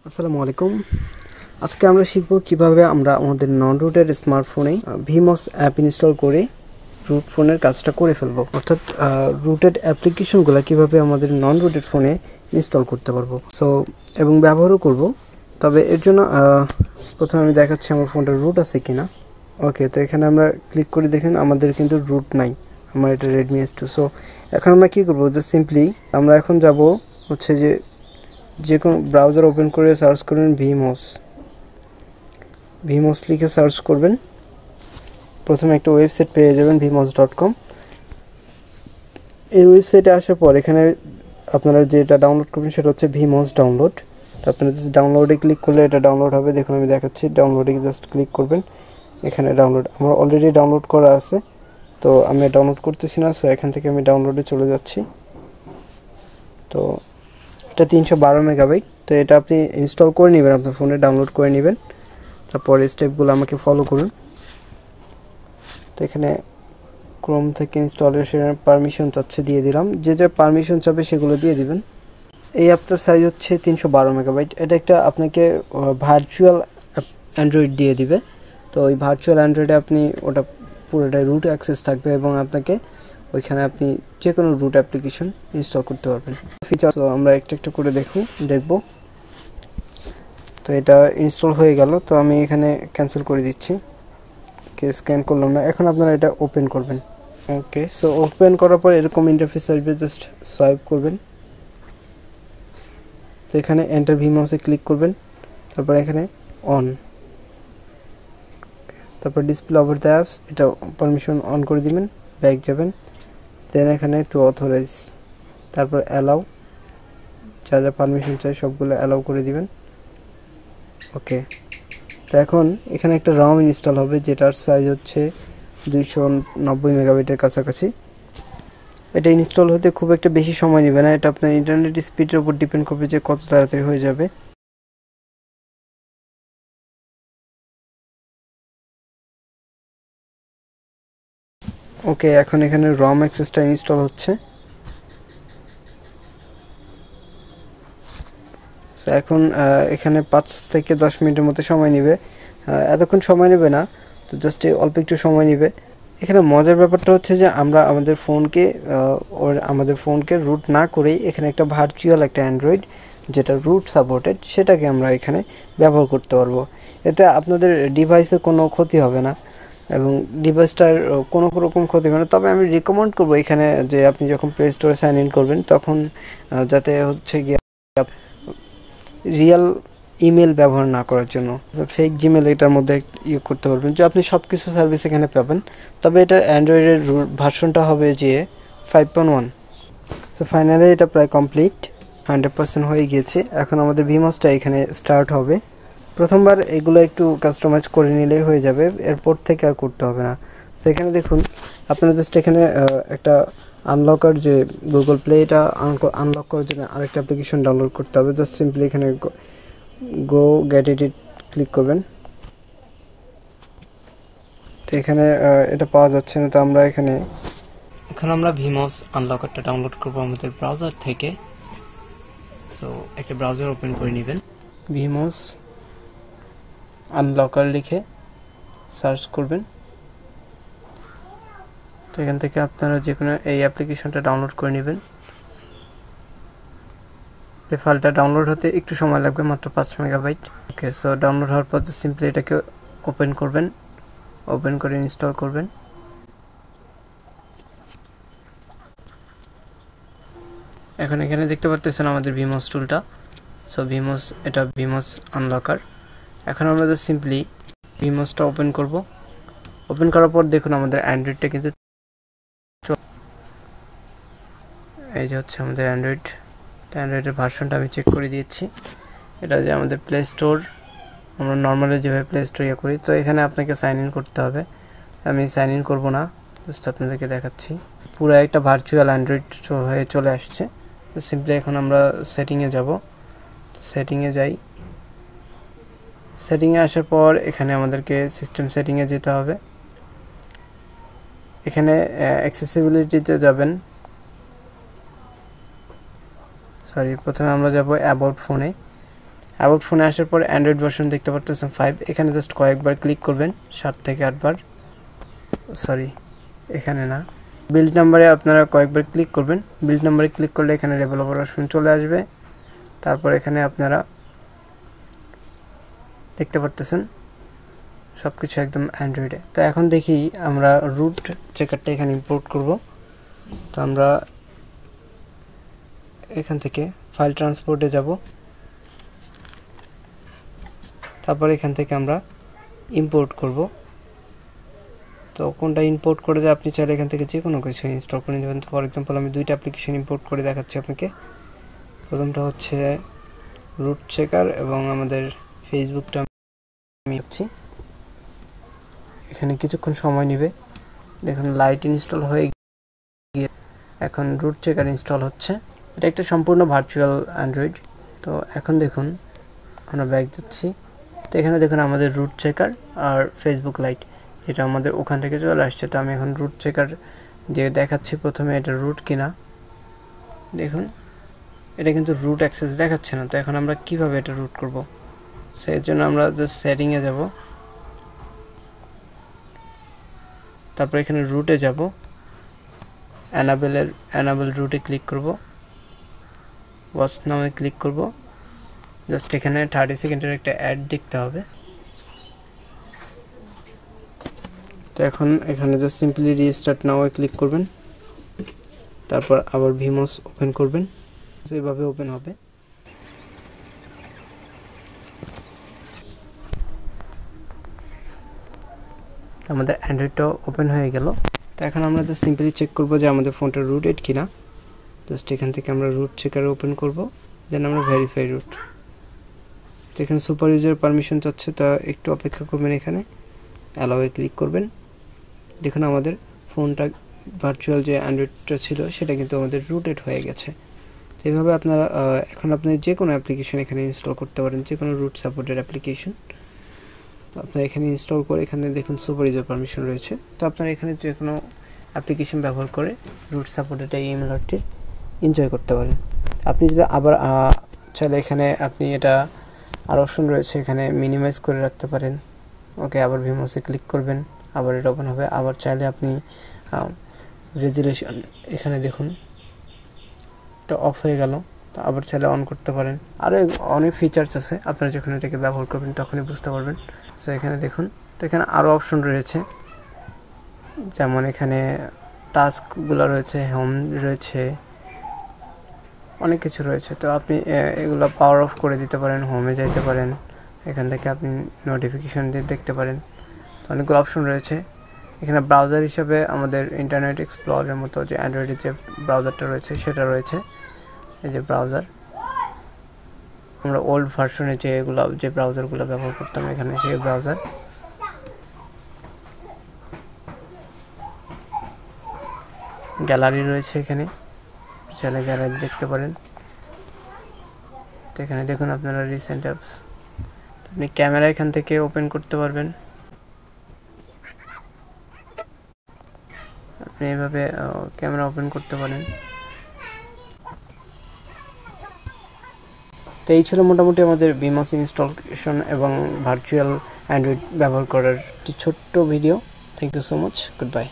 আসসালামু আলাইকুম। আজকে আমরা শিখব কিভাবে আমরা আমাদের নন রুটেড স্মার্টফোনে ভিমস অ্যাপ ইনস্টল করে রুট ফোনের কাজটা করে ফেলবো, অর্থাৎ রুটেড অ্যাপ্লিকেশনগুলো কিভাবে আমাদের নন রুটেড ফোনে ইনস্টল করতে পারবো এবং ব্যবহারও করব। তবে এর জন্য প্রথমে আমি দেখাচ্ছি আমার ফোনটা রুট আছে কিনা। ওকে, তো এখানে আমরা ক্লিক করে দেখেন আমাদের কিন্তু রুট নাই, আমার এটা রেডমি S2। সো এখন আমরা কি করব, যে সিম্পলি আমরা এখন যাব হচ্ছে যে কোনো ব্রাউজার ওপেন করে সার্চ করবেন ভিমস লিখে সার্চ করবেন। প্রথমে একটা ওয়েবসাইট পেয়ে যাবেন vmos.com। এই ওয়েবসাইটে আসার পর এখানে আপনারা যেটা ডাউনলোড করবেন সেটা হচ্ছে ভিমস ডাউনলোড। তো আপনারা জাস্ট ডাউনলোডে ক্লিক করলে এটা ডাউনলোড হবে। দেখুন আমি দেখাচ্ছি, ডাউনলোডে জাস্ট ক্লিক করবেন। এখানে ডাউনলোড আমার অলরেডি ডাউনলোড করা আছে, তো আমি ডাউনলোড করতেছি না। সো এখান থেকে আমি ডাউনলোডে চলে যাচ্ছি। তো এটা 312 মেগাবাইট। তো এটা আপনি ইনস্টল করে নেবেন, আপনার ফোনে ডাউনলোড করে নেবেন। তারপরে স্টেপগুলো আমাকে ফলো করুন। তো এখানে ক্রোম থেকে ইনস্টলেশনের পারমিশন চাচ্ছে, দিয়ে দিলাম। যে পারমিশন চাবে সেগুলো দিয়ে দিবেন। এই অ্যাপটার সাইজ হচ্ছে 312 মেগাবাইট। এটা একটা আপনাকে ভার্চুয়াল অ্যান্ড্রয়েড দিয়ে দিবে। তো ওই ভার্চুয়াল অ্যান্ড্রয়েডে আপনি ওটা পুরোটাই রুট অ্যাক্সেস থাকবে এবং আপনাকে ওইখানে আপনি যে কোনো রুট অ্যাপ্লিকেশন ইনস্টল করতে পারবেন। ফিচার তো আমরা একটা করে দেখব। তো এটা ইনস্টল হয়ে গেল। তো আমি এখানে ক্যান্সেল করে দিচ্ছি, স্ক্যান করলাম না। এখন আপনারা এটা ওপেন করবেন। ওকে, সো ওপেন করার পর এরকম ইন্টারফেস আসবে, জাস্ট সোয়াইপ করবেন। তো এখানে এন্টার ভিমসে ক্লিক করবেন, তারপর এখানে অন, তারপর ডিসপ্লে ওভার দ্য অ্যাপস এটা পারমিশন অন করে দিবেন, ব্যাক যাবেন। দেন এখানে টু অথরাইজ, তারপর অ্যালাউ, যা পারমিশন চাই সবগুলো অ্যালাউ করে দিবেন। ওকে, তো এখন এখানে একটা রম ইনস্টল হবে যেটার সাইজ হচ্ছে 290 মেগাবাইটের কাছাকাছি। এটা ইনস্টল হতে খুব একটা বেশি সময় নেবে না, এটা আপনার ইন্টারনেট স্পিডের উপর ডিপেন্ড করবে যে কত তাড়াতাড়ি হয়ে যাবে। ওকে, এখন এখানে রম অ্যাক্সেসটা ইনস্টল হচ্ছে। এখন এখানে 5 থেকে 10 মিনিটের মতো সময় নেবে, এতক্ষণ সময় নেবে না। তো জাস্ট অল্প একটু সময় নেবে। এখানে মজার ব্যাপারটা হচ্ছে যে আমরা আমাদের ফোনকে রুট না করেই এখানে একটা ভার্চুয়াল একটা অ্যান্ড্রয়েড যেটা রুট সাপোর্টেড সেটাকে আমরা এখানে ব্যবহার করতে পারবো। এতে আপনাদের ডিভাইসের কোনো ক্ষতি হবে না এবং ডিভাইসটার কোনো রকম ক্ষতি হবে না। তবে আমি রিকমেন্ড করবো এখানে যে আপনি যখন প্লে স্টোরে সাইন ইন করবেন তখন যাতে হচ্ছে গিয়ে রিয়েল ইমেল ব্যবহার না করার জন্য, ফেক জিমেল এটার মধ্যে করতে পারবেন, যে আপনি সব কিছু সার্ভিস এখানে পাবেন। তবে এটা অ্যান্ড্রয়েডের ভার্সনটা হবে যে 5.1। সো ফাইনালি এটা প্রায় কমপ্লিট, 100% হয়ে গিয়েছে। এখন আমাদের ভিমসটা এখানে স্টার্ট হবে। প্রথমবার এগুলো একটু কাস্টমাইজ করে নিলেই হয়ে যাবে, এরপর থেকে আর করতে হবে না। সো এখানে দেখুন আপনারা জাস্ট এখানে একটা আনলকার যে গুগল প্লে, এটা আনলক করার জন্য আরেকটা অ্যাপ্লিকেশন ডাউনলোড করতে হবে। জাস্ট সিম্পলি এখানে গো গেট ইট ক্লিক করবেন। তো এখানে এটা পাওয়া যাচ্ছে না, তো আমরা এখন আমরা ভিমস আনলকারটা ডাউনলোড করব আমাদের ব্রাউজার থেকে। সো একটা ব্রাউজার ওপেন করে নেবেন, ভিমস আনলকার লিখে সার্চ করবেন। তো এখান থেকে আপনারা যে কোনো এই অ্যাপ্লিকেশনটা ডাউনলোড করে নেবেন। এই ফাইলটা ডাউনলোড হতে একটু সময় লাগবে, মাত্র 5 মেগাবাইট। ওকে, সো ডাউনলোড হওয়ার পর সিম্পলি এটাকে ওপেন করবেন, ওপেন করে ইনস্টল করবেন। এখন এখানে দেখতে পাচ্ছেন আমাদের ভিমস টুলটা। সো এটা ভিমস আনলকার। এখন আমরা জাস্ট সিম্পলি ভিমসটা ওপেন করব। ওপেন করার পর দেখুন আমাদের অ্যান্ড্রয়েডটা কিন্তু এই যে হচ্ছে আমাদের অ্যান্ড্রয়েড। তো অ্যান্ড্রয়েডের ভার্সনটা আমি চেক করে দিয়েছি। এটা যে আমাদের প্লে স্টোর, আমরা নর্মালি যেভাবে প্লে স্টোর করি। তো এখানে আপনাকে সাইন ইন করতে হবে, আমি সাইন ইন করবো না, জাস্ট আপনাদেরকে দেখাচ্ছি। পুরো একটা ভার্চুয়াল অ্যান্ড্রয়েড হয়ে চলে আসছে। তো সিম্পলি এখন আমরা সেটিংয়ে যাব। সেটিংয়ে যাই, সেটিংয়ে আসার পর এখানে আমাদেরকে সিস্টেম সেটিংয়ে যেতে হবে। এখানে অ্যাক্সেসিবিলিটিতে যাবেন, প্রথমে আমরা যাব অ্যাবাউট ফোনে। অ্যাবাউট ফোনে আসার পর অ্যান্ড্রয়েড ভার্সন দেখতে পারতেছেন 5। এখানে জাস্ট কয়েকবার ক্লিক করবেন, 7 থেকে 8 বার, সরি এখানে না, বিল্ড নাম্বারে আপনারা কয়েকবার ক্লিক করবেন। বিল্ড নাম্বারে ক্লিক করলে এখানে ডেভেলপার অপশন চলে আসবে। তারপর এখানে আপনারা দেখতে পারতেছেন সব কিছু একদম অ্যান্ড্রয়েডে। তো এখন দেখি আমরা রুট চেকারটা এখানে ইম্পোর্ট করব। তো আমরা এখান থেকে ফাইল ট্রান্সপোর্টে যাব, তারপর এখান থেকে আমরা ইম্পোর্ট করব। তো কোনটা ইম্পোর্ট করে যে আপনি চাইলে এখান থেকে যে কোনো কিছু ইনস্টল করে নেবেন। ফর এক্সাম্পল আমি দুইটা অ্যাপ্লিকেশন ইম্পোর্ট করে দেখাচ্ছি আপনাকে। প্রথমটা হচ্ছে রুট চেকার এবং আমাদের ফেসবুকটা আমি হচ্ছি। এখানে কিছুক্ষণ সময় নেবে, দেখুন লাইট ইনস্টল হয়ে গিয়ে এখন রুট চেকার ইনস্টল হচ্ছে। এটা একটা সম্পূর্ণ ভার্চুয়াল অ্যান্ড্রয়েড। তো এখন দেখুন আমরা ব্যাক যাচ্ছি। তো এখানে দেখুন আমাদের রুট চেকার আর ফেসবুক লাইট এটা আমাদের ওখান থেকে চলে আসছে। তো আমি এখন রুট চেকার যে দেখাচ্ছি প্রথমে এটা রুট কিনা, দেখুন এটা কিন্তু রুট অ্যাক্সেস দেখাচ্ছে না। তো এখন আমরা কিভাবে এটা রুট করব, সেই জন্য আমরা জাস্ট সেটিংয়ে যাব, তারপর এখানে রুটে যাব, অ্যানাবেল রুটে ক্লিক করব, ওয়াচ নামে ক্লিক করব। জাস্ট এখানে 30 সেকেন্ডের একটা অ্যাড দেখতে হবে। তো এখন এখানে just simply restart now click করবেন, তারপর আবার ভিমোস ওপেন করবেন, এভাবে ওপেন হবে। আমাদের অ্যান্ড্রয়েডটা ওপেন হয়ে গেল। তো এখন আমরা জাস্ট সিম্পলি চেক করব যে আমাদের ফোনটা রুটেড কিনা। জাস্ট এখান থেকে আমরা রুট চেকারে ওপেন করব, দেন আমরা ভেরিফাই রুট। তো এখানে সুপার ইউজার পারমিশন চাচ্ছে, তা একটু অপেক্ষা করবেন, এখানে অ্যালাওয়ে ক্লিক করবেন। দেখুন আমাদের ফোনটা ভার্চুয়াল যে অ্যান্ড্রয়েডটা ছিল সেটা কিন্তু আমাদের রুটেড হয়ে গেছে। তো এইভাবে আপনারা এখন আপনি যে কোনো অ্যাপ্লিকেশন এখানে ইনস্টল করতে পারেন, যে কোনো রুট সাপোর্টেড অ্যাপ্লিকেশন আপনারা এখানে ইনস্টল করে এখানে দেখুন সুপার ইউজার পারমিশন রয়েছে। তো আপনারা এখানে যে কোনো অ্যাপ্লিকেশন ব্যবহার করে রুট সাপোর্টেড এই ইমেলটি এনজয় করতে পারেন। আপনি যদি আবার চাইলে এখানে আপনি এটা আর অপশন রয়েছে, এখানে মিনিমাইজ করে রাখতে পারেন। ওকে, আবার ভিমোসে ক্লিক করবেন, আবার এটা ওপেন হবে। আবার চাইলে আপনি রেজুলেশন এখানে দেখুন এটা অফ হয়ে গেল, তো আবার চাইলে অন করতে পারেন। আরও অনেক ফিচার্স আছে, আপনারা যখন এটাকে ব্যবহার করবেন তখনই বুঝতে পারবেন। সো এখানে দেখুন, তো এখানে আরও অপশন রয়েছে, যেমন এখানে টাস্কগুলো রয়েছে, হোম রয়েছে, অনেক কিছু রয়েছে। তো আপনি এগুলো পাওয়ার অফ করে দিতে পারেন, হোমে যাইতে পারেন, এখান থেকে আপনি নোটিফিকেশন দিয়ে দেখতে পারেন। অনেকগুলো অপশন রয়েছে। এখানে ব্রাউজার হিসাবে আমাদের ইন্টারনেট এক্সপ্লোরের মতো যে অ্যান্ড্রয়েডের যে ব্রাউজারটা রয়েছে সেটা রয়েছে। এই যে ব্রাউজার, আমরা ওল্ড ভার্সনে যে ব্রাউজারগুলো ব্যবহার করতাম এখানে সেই ব্রাউজার। গ্যালারি রয়েছে, এখানে চাইলে গ্যালারি দেখতে পারেন। তো এখানে দেখুন আপনারা রিসেন্ট অ্যাপস, আপনি ক্যামেরা এখান থেকে ওপেন করতে পারবেন। আপনি এভাবে ক্যামেরা ওপেন করতে পারেন। তো এই ছিল মোটামুটি আমাদের ভিমোস ইনস্টলেশন এবং ভার্চুয়াল অ্যান্ড্রয়েড ব্যবহার করার একটি ছোট্ট video. Thank you so much, good by.